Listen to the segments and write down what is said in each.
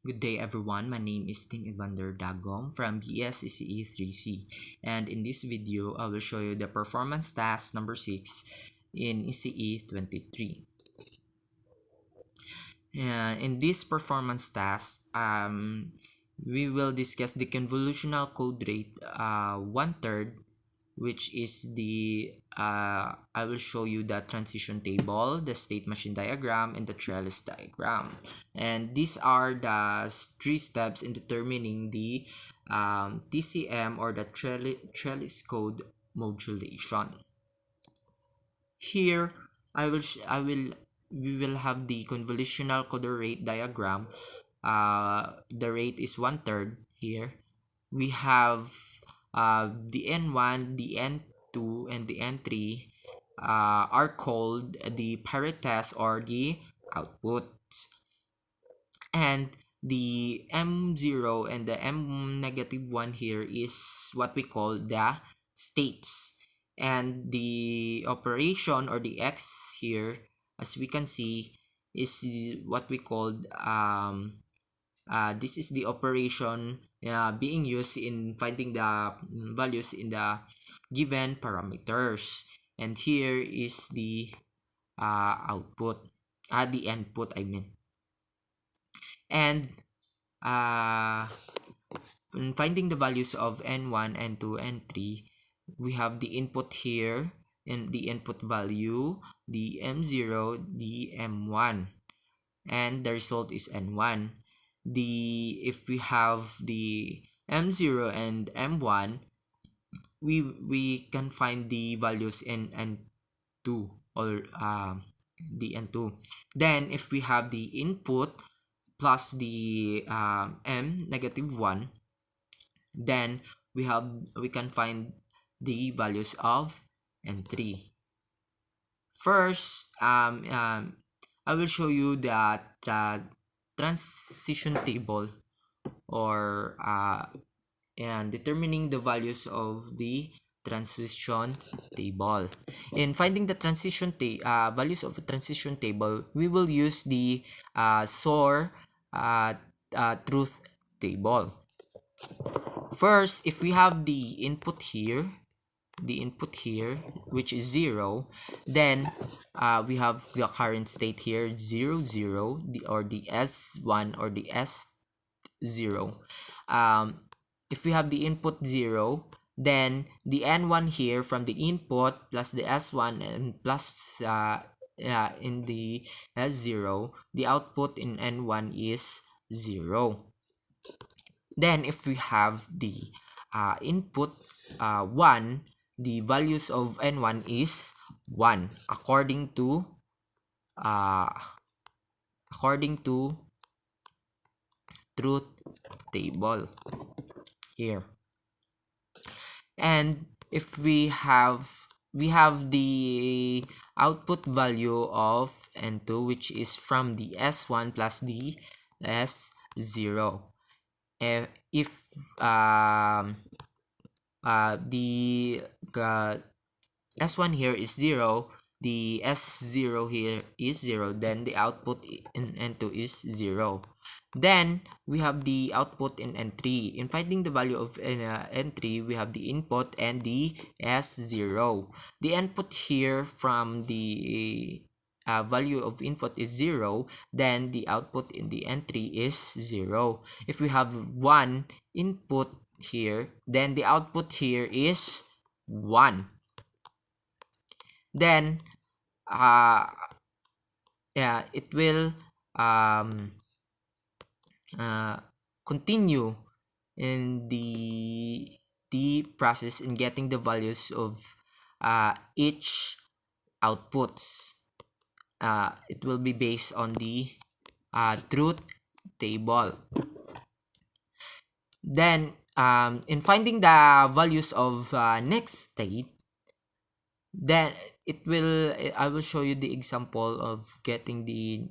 Good day everyone, my name is Ting Evander Dagom from BSCCE 3C, and in this video I will show you the performance task number 6 in ECE 23. In this performance task, we will discuss the convolutional code rate 1/3, which is the I will show you the transition table, the state machine diagram, and the trellis diagram. And these are the three steps in determining the TCM, or the trellis code modulation. Here, I will we will have the convolutional code rate diagram. The rate is 1/3 here. We have the N1, the N2, and the N3 are called the parity test or the outputs. And the M0 and the M-1 here is what we call the states. And the operation or the X here, as we can see, is what we called this is the operation being used in finding the values in the given parameters. And here is the output, the input I mean. And in finding the values of n1, n2, n3, we have the input here and the input value, the m0, the m1, and the result is n1. If we have the m0 and m1, we can find the values in n2, or the n2. Then if we have the input plus the m-1, then we can find the values of n3. First, I will show you that transition table, or and determining the values of the transition table. In finding the values of a transition table, we will use the SOR truth table. First, if we have the input here, which is 0, then we have the current state here 0 0, or the S1 or the S0. If we have the input 0, then the N1 here from the input plus the S1 and plus in the S0, the output in N1 is 0. Then if we have the input 1, the values of N1 is 1 according to truth table here. And if we have the output value of N2, which is from the S1 plus the S0. If the S1 here is 0, the S0 here is 0, then the output in N2 is 0. Then we have the output in N3. In finding the value of N3, we have the input and the S0. The input here from the value of input is 0, then the output in the N3 is 0. If we have 1 input here, then the output here is 1. Then it will continue in the process in getting the values of each outputs. It will be based on the truth table. Then in finding the values of next state, then I will show you the example of getting the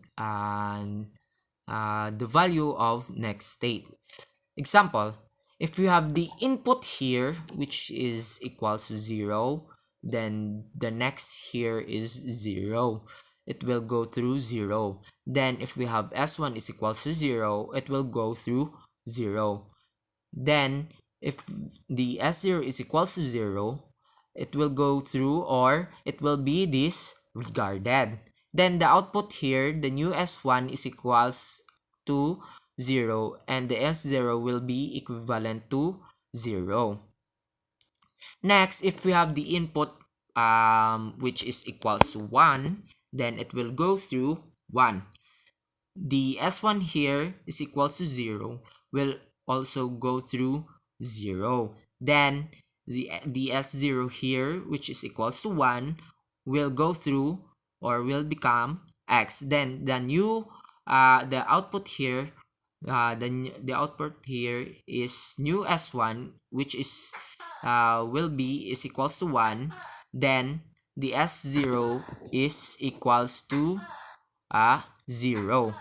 value of next state. Example, if you have the input here, which is equals to 0, then the next here is 0. it will go through 0. Then if we have S1 is equals to 0, it will go through 0. Then if the S0 is equals to 0, it will go through, or it will be disregarded. Then the output here, the new S1 is equals to 0, and the S0 will be equivalent to 0. Next, if we have the input which is equals to 1, then it will go through 1. The S1 here is equals to 0 will also go through 0. Then the S0 here, which is equals to 1, will go through, or will become X. Then the output here, the output here is new S1, which is will be is equals to 1. Then the S0 is equals to 0.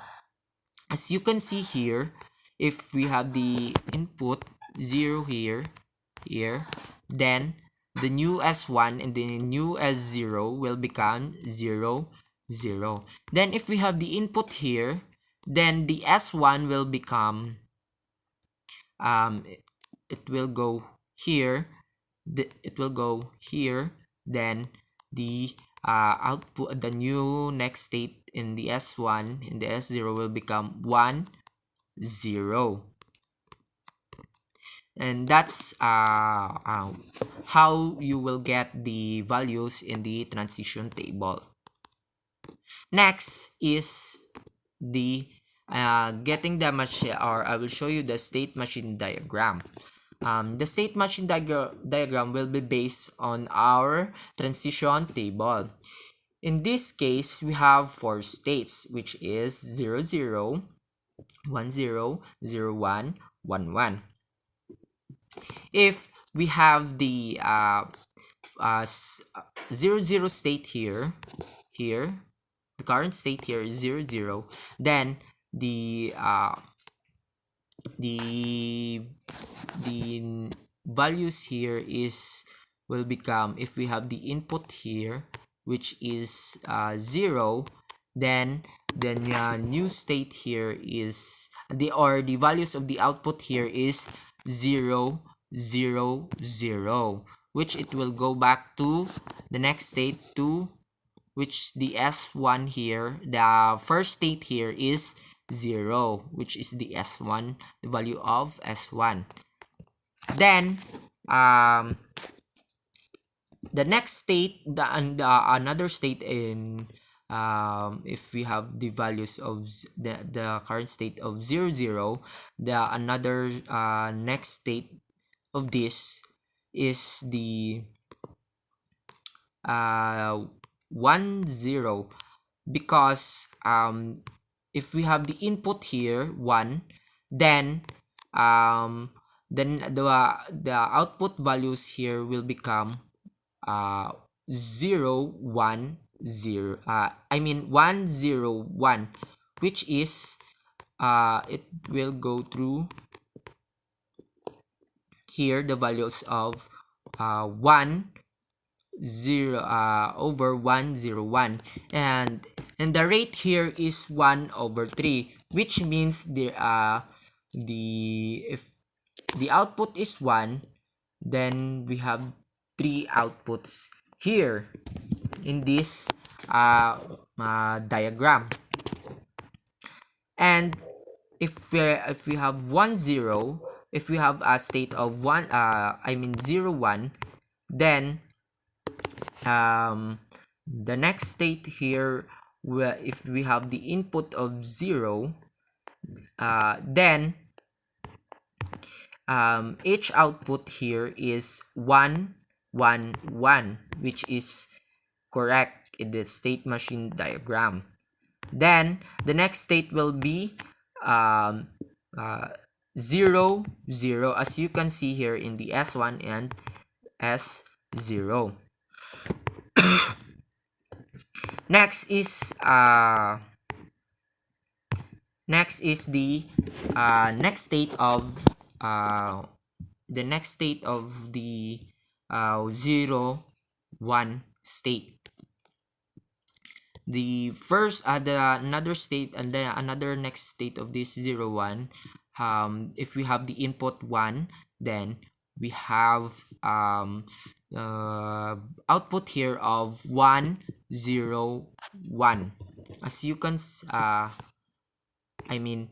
As you can see here, if we have the input 0 here, then the new S1 and the new S0 will become 0, 0. Then if we have the input here, then the S1 will become, it will go here, it will go here. Then the output, the new next state in the S1 and the S0 will become 1, 0. And that's how you will get the values in the transition table. Next is the getting the machine, or I will show you the state machine diagram. The state machine diagram will be based on our transition table. In this case, we have 4 states, which is 0, 0, 1, 0, 0, 1, 1, 1. If we have the 0, 0 state here, the current state here is 0, 0, then the values here will become, if we have the input here, which is 0, then the new state here is the values of the output here is 0, 0, 0, which it will go back to the next state, to which the S1 here, the first state here is 0, which is the S1, the value of S1. Then the next state, another state in if we have the values of the current state of 0, 0, the another next state of this is the 1, 0, because if we have the input here 1, then the output values here will become 0, 1, 0, I mean 1, 0, 1, which is it will go through here the values of 1, 0 over 1, 0, 1, and the rate here is 1 over 3, which means if the output is 1, then we have 3 outputs here in this diagram. And if we have 1, 0, if we have a state of 1 I mean 0, 1, then the next state here, where if we have the input of 0, then each output here is 1, 1, 1, which is correct in the state machine diagram. Then the next state will be 0, 0, as you can see here in the S1 and S0. Next is the next state of the 0, 1 state. the first the another state and then another next state of this 0 1, if we have the input 1, then we have output here of 1 0 1. As you can I mean,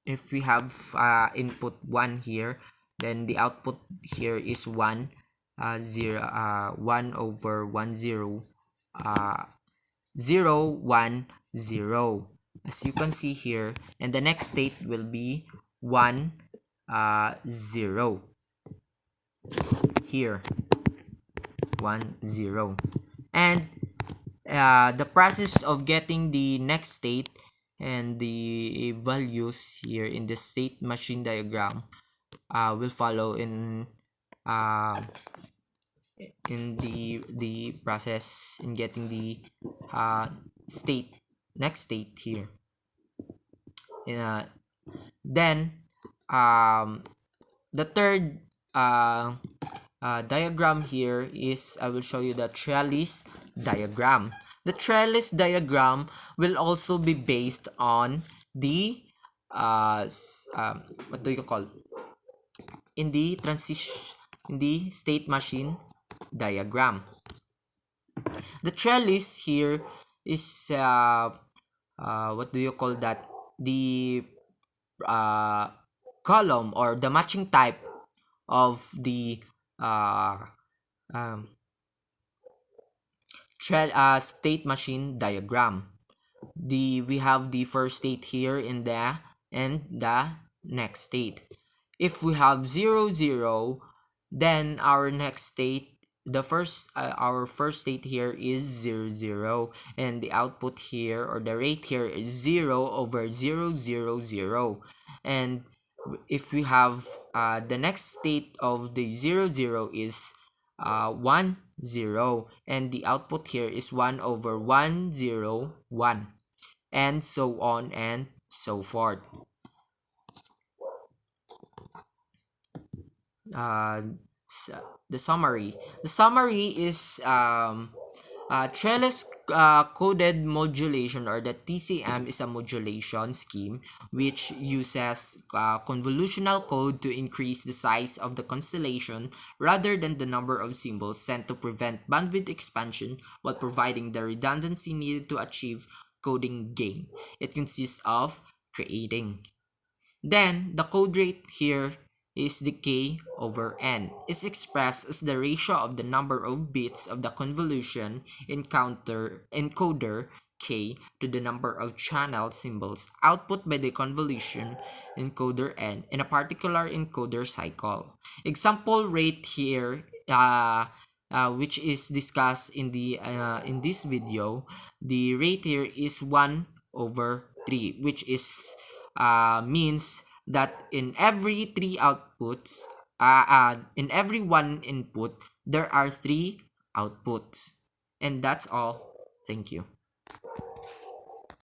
if we have input 1 here, then the output here is 1 1 over 1 0 0 1 0, as you can see here. And the next state will be 1 0 here, 1 0. And the process of getting the next state and the values here in the state machine diagram will follow uh, in the process in getting the state next state here. Then the third diagram here is, I will show you the trellis diagram. The trellis diagram will also be based on the what do you call, in the transition, in the state machine diagram. The trellis here is what do you call that, the column or the matching type of the um, state machine diagram. We have the first state here in the and the next state. If we have 0 0, then our next state, the first our first state here is 0 0, and the output here or the rate here is 0 over 0 0 0. And if we have the next state of the 0 0 is 1 0, and the output here is 1 over 1 0 1, and so on and so forth. uh, the summary. The summary is trellis coded modulation, or the TCM, is a modulation scheme which uses convolutional code to increase the size of the constellation rather than the number of symbols sent, to prevent bandwidth expansion while providing the redundancy needed to achieve coding gain. It consists of creating. Then, the code rate here is the k over n. It's expressed as the ratio of the number of bits of the convolution encoder k to the number of channel symbols output by the convolution encoder n in a particular encoder cycle. Example rate here, which is discussed in this video, the rate here is 1 over 3, which is means that in every 3 outputs, in every 1 input, there are 3 outputs. And that's all. Thank you.